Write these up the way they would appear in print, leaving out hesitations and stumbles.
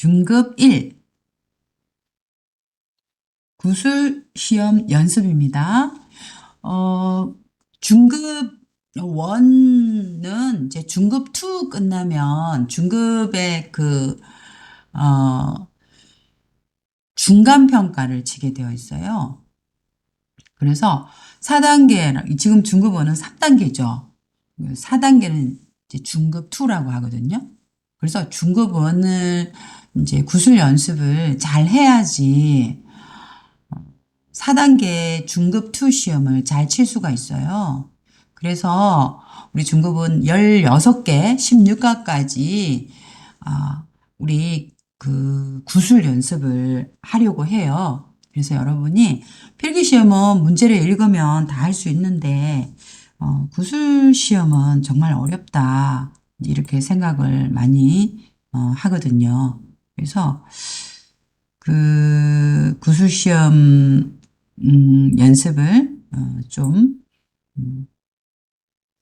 중급 1 구술 시험 연습입니다. 중급 1은 이제 중급 2 끝나면 중급의 중간 평가를 치게 되어 있어요. 그래서 4단계, 지금 중급 1은 3단계죠. 4단계는 이제 중급 2라고 하거든요. 그래서 중급 1을 이제 구술 연습을 잘 해야지 4단계 중급 2 시험을 잘 칠 수가 있어요. 그래서 우리 중급은 16개, 16가까지 우리 구술 연습을 하려고 해요. 그래서 여러분이 필기시험은 문제를 읽으면 다 할 수 있는데 구술 시험은 정말 어렵다 이렇게 생각을 많이 하거든요. 그래서 구술 시험 연습을 좀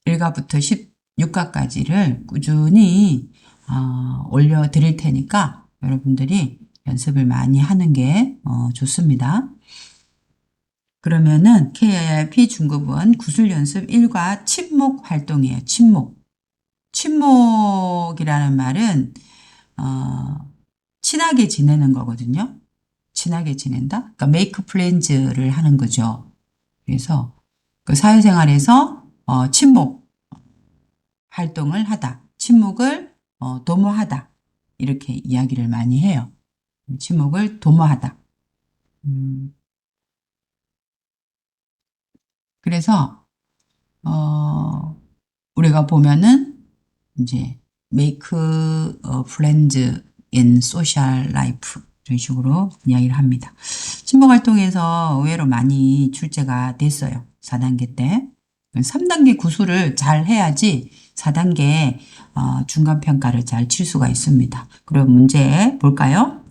1가부터 16가까지를 꾸준히 올려드릴 테니까 여러분들이 연습을 많이 하는 게 좋습니다. 그러면은 KIRP 중급은 구술 연습 1과 친목 활동이에요. 친목이라는 말은 친하게 지내는 거거든요. 친하게 지낸다? 그러니까 make friends를 하는 거죠. 그래서 그 사회생활에서 친목 활동을 하다. 친목을 도모하다. 이렇게 이야기를 많이 해요. 친목을 도모하다. 그래서 우리가 보면은 이제 make friends in social life 이런 식으로 이야기를 합니다. 친목 활동에서 의외로 많이 출제가 됐어요. 4단계 때. 3단계 구술을 잘 해야지 4단계 중간 평가를 잘 칠 수가 있습니다. 그럼 문제 볼까요?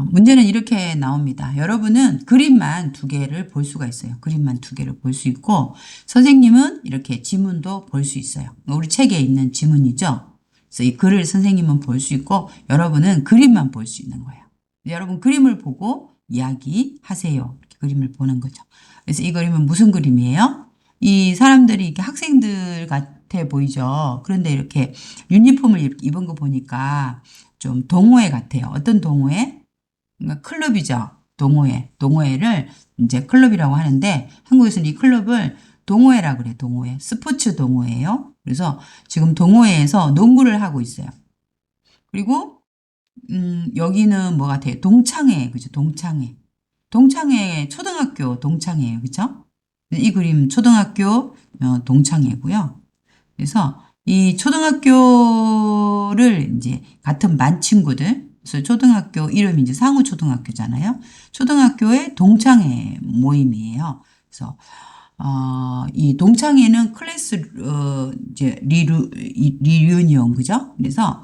문제는 이렇게 나옵니다. 여러분은 그림만 2개를 볼 수가 있어요. 그림만 2개를 볼 수 있고 선생님은 이렇게 지문도 볼 수 있어요. 우리 책에 있는 지문이죠. 그래서 이 글을 선생님은 볼 수 있고 여러분은 그림만 볼 수 있는 거예요. 여러분 그림을 보고 이야기하세요. 이렇게 그림을 보는 거죠. 그래서 이 그림은 무슨 그림이에요? 이 사람들이 이렇게 학생들 같아 보이죠. 그런데 이렇게 유니폼을 입은 거 보니까 좀 동호회 같아요. 어떤 동호회? 그러니까 클럽이죠. 동호회. 동호회를 이제 클럽이라고 하는데 한국에서는 이 클럽을 동호회라고 그래. 동호회. 스포츠 동호회예요. 그래서 지금 동호회에서 농구를 하고 있어요. 그리고 여기는 뭐 같아요? 동창회. 그죠? 동창회. 동창회 초등학교 동창회예요. 그죠? 이 그림 초등학교 동창회고요. 그래서 이 초등학교를 이제 같은 반 친구들, 그래서 초등학교 이름이 이제 상우초등학교잖아요. 초등학교의 동창회 모임이에요. 그래서 이 동창회는 클래스 이제 리유니온 그죠? 그래서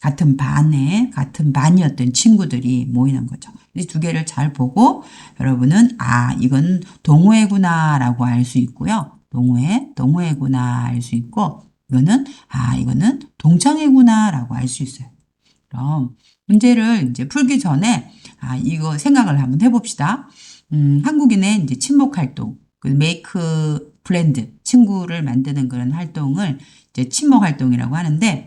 같은 반이었던 친구들이 모이는 거죠. 이 2개를 잘 보고 여러분은 이건 동호회구나라고 알 수 있고요. 동호회구나 알 수 있고 이거는 동창회구나라고 알 수 있어요. 그럼 문제를 이제 풀기 전에 이거 생각을 한번 해봅시다. 한국인의 이제 친목 활동, make friend, 친구를 만드는 그런 활동을 이제 친목 활동이라고 하는데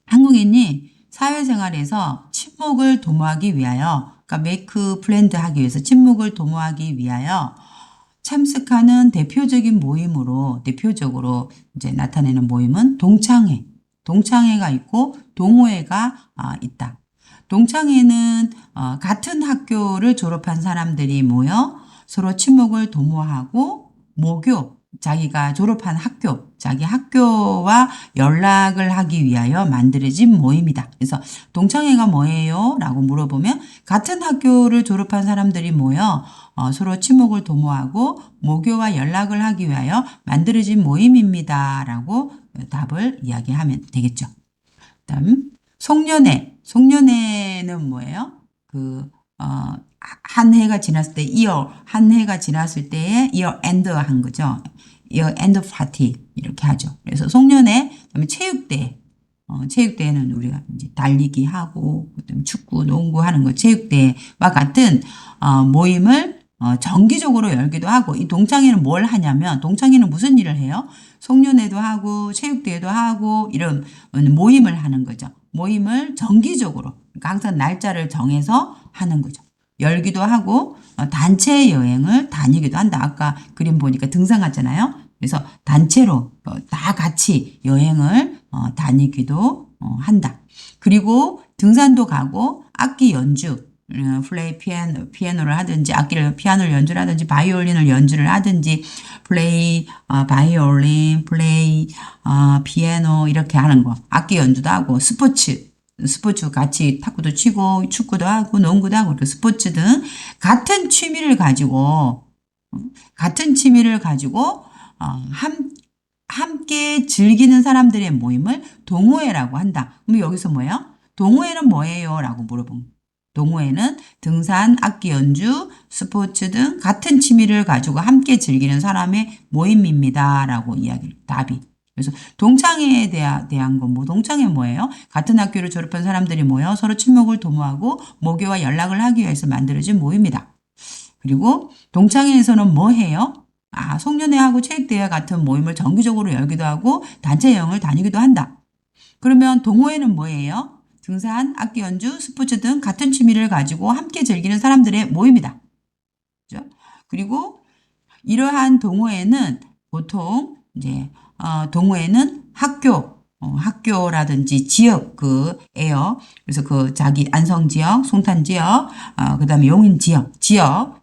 한국인이 사회생활에서 친목을 도모하기 위하여, 그러니까 make friend 하기 위해서 친목을 도모하기 위하여 참석하는 대표적으로 이제 나타내는 모임은 동창회가 있고 동호회가 있다. 동창회는 같은 학교를 졸업한 사람들이 모여 서로 친목을 도모하고 자기가 졸업한 자기 학교와 연락을 하기 위하여 만들어진 모임이다. 그래서 동창회가 뭐예요? 라고 물어보면 같은 학교를 졸업한 사람들이 모여 서로 친목을 도모하고 모교와 연락을 하기 위하여 만들어진 모임입니다. 라고 답을 이야기하면 되겠죠. 다음 송년회는 뭐예요? 한 해가 지났을 때 year, 한 해가 지났을 때에 year end 한 거죠. 엔드 파티 이렇게 하죠. 그래서 송년회, 그다음에 체육대회. 체육대회는 우리가 이제 달리기 하고, 그다음에 축구, 농구 하는 거, 체육대회와 같은 모임을 정기적으로 열기도 하고, 이 동창회는 뭘 하냐면, 동창회는 무슨 일을 해요? 송년회도 하고, 체육대회도 하고, 이런 모임을 하는 거죠. 모임을 정기적으로, 그러니까 항상 날짜를 정해서 하는 거죠. 열기도 하고, 단체 여행을 다니기도 한다. 아까 그림 보니까 등산 갔잖아요. 그래서 단체로 다 같이 여행을 다니기도 한다. 그리고 등산도 가고 악기 연주, 플레이 피아노를 하든지 피아노를 연주를 하든지 바이올린을 연주를 하든지 플레이 바이올린, 플레이 피아노 이렇게 하는 거. 악기 연주도 하고 스포츠 같이 탁구도 치고 축구도 하고 농구도 하고 또 스포츠 등 같은 취미를 가지고 함께 즐기는 사람들의 모임을 동호회라고 한다. 그럼 여기서 뭐예요? 동호회는 뭐예요? 라고 물어본 거예요. 동호회는 등산, 악기 연주, 스포츠 등 같은 취미를 가지고 함께 즐기는 사람의 모임입니다. 라고 답이. 그래서 동창회에 대한 건 동창회 뭐예요? 같은 학교를 졸업한 사람들이 모여 서로 친목을 도모하고 모교와 연락을 하기 위해서 만들어진 모임이다. 그리고 동창회에서는 뭐 해요? 송년회하고 체육대회 같은 모임을 정기적으로 열기도 하고 단체 여행을 다니기도 한다. 그러면 동호회는 뭐예요? 등산, 악기 연주, 스포츠 등 같은 취미를 가지고 함께 즐기는 사람들의 모임이다. 그죠? 그리고 이러한 동호회는 보통 이제 동호회는 학교라든지 지역 에요. 그래서 자기 안성 지역, 송탄 지역, 그다음에 용인 지역,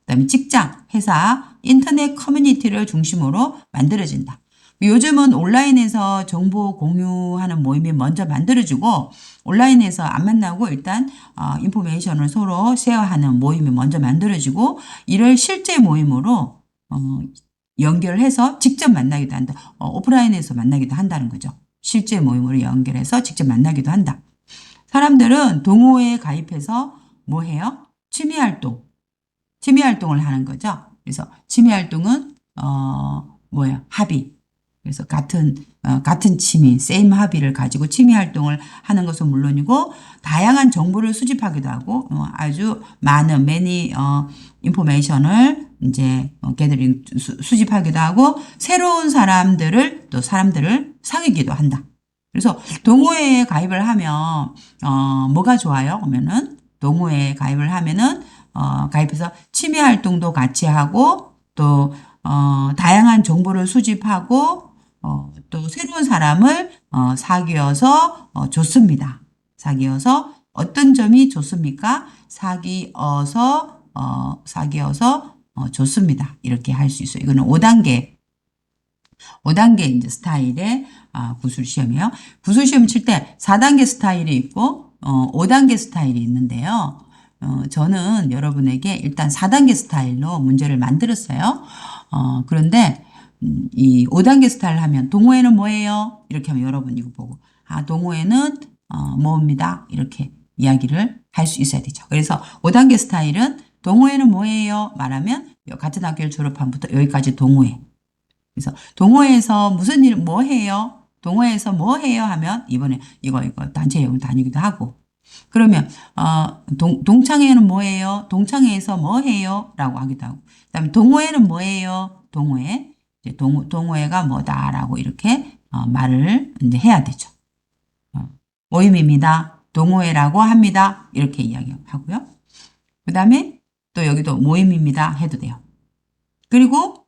그다음에 직장, 회사, 인터넷 커뮤니티를 중심으로 만들어진다. 요즘은 온라인에서 정보 공유하는 모임이 먼저 만들어지고 온라인에서 안 만나고 일단 인포메이션을 서로 쉐어하는 모임이 먼저 만들어지고 이를 실제 모임으로 연결해서 직접 만나기도 한다. 오프라인에서 만나기도 한다는 거죠. 실제 모임으로 연결해서 직접 만나기도 한다. 사람들은 동호회에 가입해서 뭐 해요? 취미 활동을 하는 거죠. 그래서 취미 활동은 뭐야? 합의. 그래서 같은 취미, 세임 합의를 가지고 취미 활동을 하는 것은 물론이고 다양한 정보를 수집하기도 하고 아주 많은 인포메이션을 이제 게더링 수집하기도 하고 새로운 사람들을 사귀기도 한다. 그래서 동호회에 가입을 하면 뭐가 좋아요? 그러면은 동호회에 가입을 하면은 가입해서 취미 활동도 같이 하고 또 다양한 정보를 수집하고 또 새로운 사람을 사귀어서 좋습니다. 사귀어서 어떤 점이 좋습니까? 사귀어서 좋습니다. 이렇게 할 수 있어요. 이거는 5단계 이제 스타일의 구술 시험이에요. 구술 시험 칠 때 4단계 스타일이 있고 5단계 스타일이 있는데요. 저는 여러분에게 일단 4단계 스타일로 문제를 만들었어요. 그런데 이 5단계 스타일 하면 동호회는 뭐예요? 이렇게 하면 여러분 이거 보고 동호회는 뭐입니다. 이렇게 이야기를 할 수 있어야 되죠. 그래서 5단계 스타일은 동호회는 뭐예요? 말하면 같은 학교를 졸업한부터 여기까지 동호회. 그래서 동호회에서 무슨 일 뭐 해요? 동호회에서 뭐 해요? 하면 이번에 이거 단체 여행 다니기도 하고 그러면 동창회는 뭐예요? 동창회에서 뭐 해요? 라고 하기도 하고 그다음에 동호회는 뭐예요? 동호회가 뭐다라고 이렇게 말을 이제 해야 되죠. 모임입니다. 동호회라고 합니다. 이렇게 이야기하고요. 그다음에 또 여기도 모임입니다. 해도 돼요. 그리고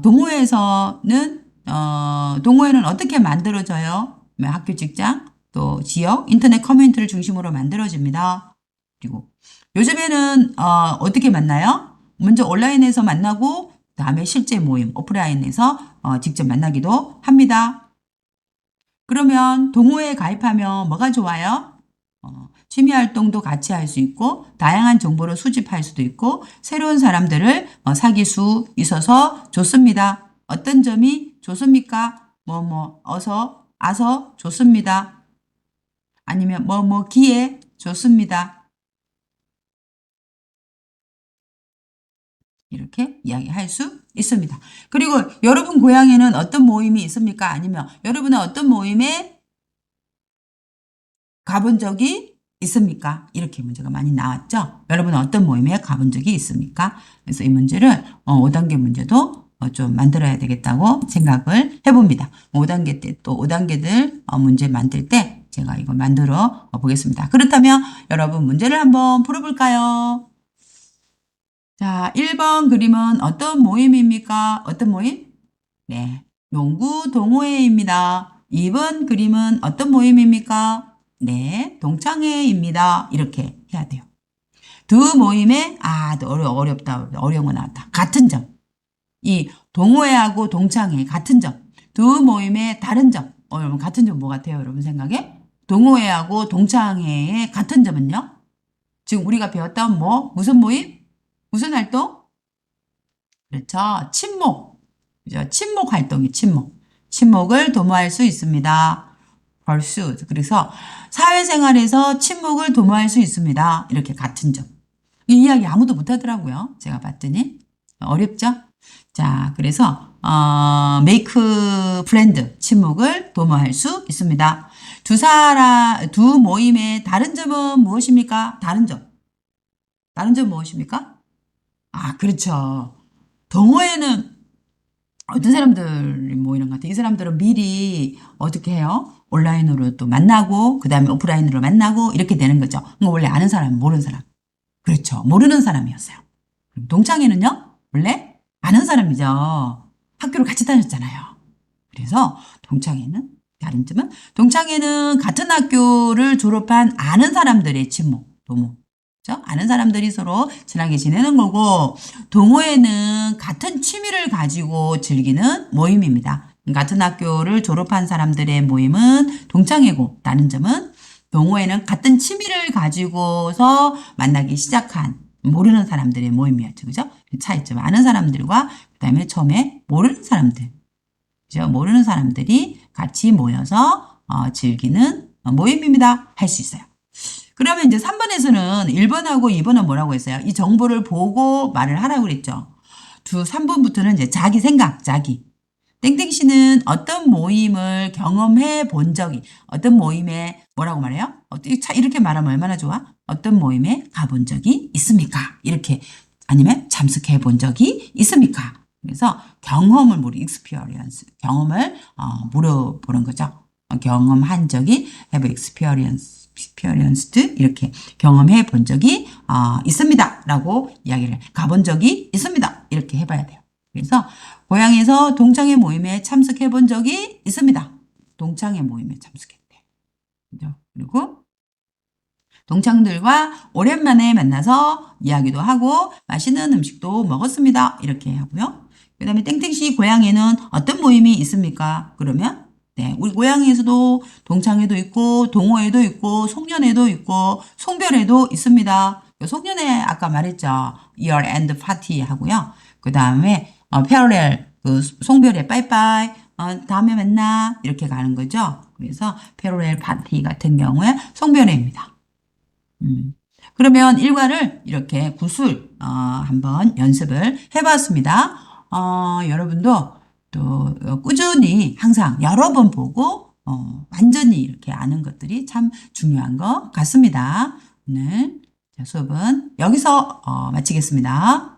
동호회는 어떻게 만들어져요? 학교, 직장, 또 지역, 인터넷 커뮤니티를 중심으로 만들어집니다. 그리고 요즘에는 어떻게 만나요? 먼저 온라인에서 만나고 다음에 실제 모임, 오프라인에서 직접 만나기도 합니다. 그러면 동호회에 가입하면 뭐가 좋아요? 취미 활동도 같이 할 수 있고 다양한 정보를 수집할 수도 있고 새로운 사람들을 사귈 수 있어서 좋습니다. 어떤 점이 좋습니까? 아서 좋습니다. 아니면 기에 좋습니다. 이렇게 이야기할 수 있습니다. 그리고 여러분 고향에는 어떤 모임이 있습니까? 아니면 여러분은 어떤 모임에 가본 적이 있습니까? 이렇게 문제가 많이 나왔죠. 여러분은 어떤 모임에 가본 적이 있습니까? 그래서 이 문제를 5단계 문제도 좀 만들어야 되겠다고 생각을 해봅니다. 5단계 때 또 5단계들 문제 만들 때 제가 이거 만들어 보겠습니다. 그렇다면 여러분 문제를 한번 풀어볼까요? 자, 1번 그림은 어떤 모임입니까? 어떤 모임? 네, 농구 동호회입니다. 2번 그림은 어떤 모임입니까? 네, 동창회입니다. 이렇게 해야 돼요. 두 모임에 어렵다. 어려운 거 나왔다. 같은 점. 이 동호회하고 동창회 같은 점. 두 모임의 다른 점. 여러분 같은 점 뭐 같아요? 여러분 생각에? 동호회하고 동창회의 같은 점은요? 지금 우리가 배웠던 무슨 모임? 무슨 활동? 그렇죠. 친목. 그죠? 친목 활동이 친목. 친목을 도모할 수 있습니다. pursuit. 그래서 사회생활에서 친목을 도모할 수 있습니다. 이렇게 같은 점. 이 이야기 아무도 못하더라고요. 제가 봤더니. 어렵죠? 자, 그래서 make friend, 친목을 도모할 수 있습니다. 두 모임의 다른 점은 무엇입니까? 다른 점. 다른 점 무엇입니까? 그렇죠. 동호회는 어떤 사람들이 모이는 것 같아요. 이 사람들은 미리 어떻게 해요? 온라인으로 또 만나고, 그 다음에 오프라인으로 만나고, 이렇게 되는 거죠. 원래 아는 사람, 모르는 사람. 그렇죠. 모르는 사람이었어요. 동창회는요, 원래 아는 사람이죠. 학교를 같이 다녔잖아요. 그래서 동창회는, 다른 점은, 동창회는 같은 학교를 졸업한 아는 사람들의 친목, 도모. 그렇죠? 아는 사람들이 서로 친하게 지내는 거고, 동호회는 같은 취미를 가지고 즐기는 모임입니다. 같은 학교를 졸업한 사람들의 모임은 동창회고, 다른 점은 동호회는 같은 취미를 가지고서 만나기 시작한 모르는 사람들의 모임이었죠. 그죠? 차이점. 아는 사람들과 그다음에 처음에 모르는 사람들. 그죠? 모르는 사람들이 같이 모여서 즐기는 모임입니다. 할 수 있어요. 그러면 이제 3번에서는 1번하고 2번은 뭐라고 했어요? 이 정보를 보고 말을 하라고 그랬죠. 3번부터는 이제 자기 생각, 자기. 땡땡 씨는 어떤 모임을 경험해 본 적이, 어떤 모임에 뭐라고 말해요? 이렇게 말하면 얼마나 좋아? 어떤 모임에 가본 적이 있습니까? 이렇게. 아니면 참석해 본 적이 있습니까? 그래서 경험을 experience, 경험을 물어보는 거죠. 경험한 적이 have experienced 이렇게 경험해 본 적이 있습니다. 라고 이야기를 가본 적이 있습니다. 이렇게 해봐야 돼요. 그래서 고향에서 동창회 모임에 참석해 본 적이 있습니다. 동창회 모임에 참석했대. 그죠? 그리고 동창들과 오랜만에 만나서 이야기도 하고 맛있는 음식도 먹었습니다. 이렇게 하고요. 그 다음에 땡땡씨 고향에는 어떤 모임이 있습니까? 그러면 네, 우리 고향에서도 동창회도 있고 동호회도 있고 송년회도 있고 송별회도 있습니다. 송년회 아까 말했죠. year end party 하고요. 그 다음에 패러렐 그 송별회 빠이빠이 다음에 만나 이렇게 가는 거죠. 그래서 패러렐 파티 같은 경우에 송별회입니다. 그러면 일과를 이렇게 구술 한번 연습을 해봤습니다. 여러분도 또 꾸준히 항상 여러 번 보고 완전히 이렇게 아는 것들이 참 중요한 것 같습니다. 오늘 수업은 여기서 마치겠습니다.